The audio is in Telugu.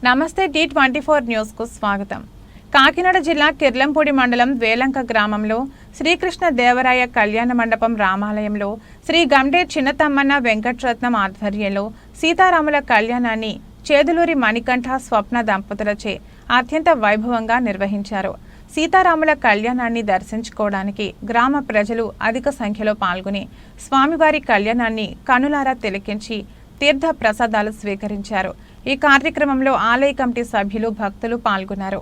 నమస్తే T24 న్యూస్ కు స్వాగతం. కాకినాడ జిల్లా కిర్లంపూడి మండలం వేలంక గ్రామంలో శ్రీకృష్ణ దేవరాయ కళ్యాణ మండపం రామాలయంలో శ్రీ గండే చిన్నతమ్మన్న వెంకటరత్నం ఆధ్వర్యంలో సీతారాముల కళ్యాణాన్ని చేదులూరి మణికంఠ స్వప్న దంపతులచే అత్యంత వైభవంగా నిర్వహించారు. సీతారాముల కళ్యాణాన్ని దర్శించుకోవడానికి గ్రామ ప్రజలు అధిక సంఖ్యలో పాల్గొని స్వామివారి కళ్యాణాన్ని కనులారా తిలకించి తీర్థ ప్రసాదాలు స్వీకరించారు. ఈ కార్యక్రమంలో ఆలయ కమిటీ సభ్యులు భక్తులు పాల్గొన్నారు.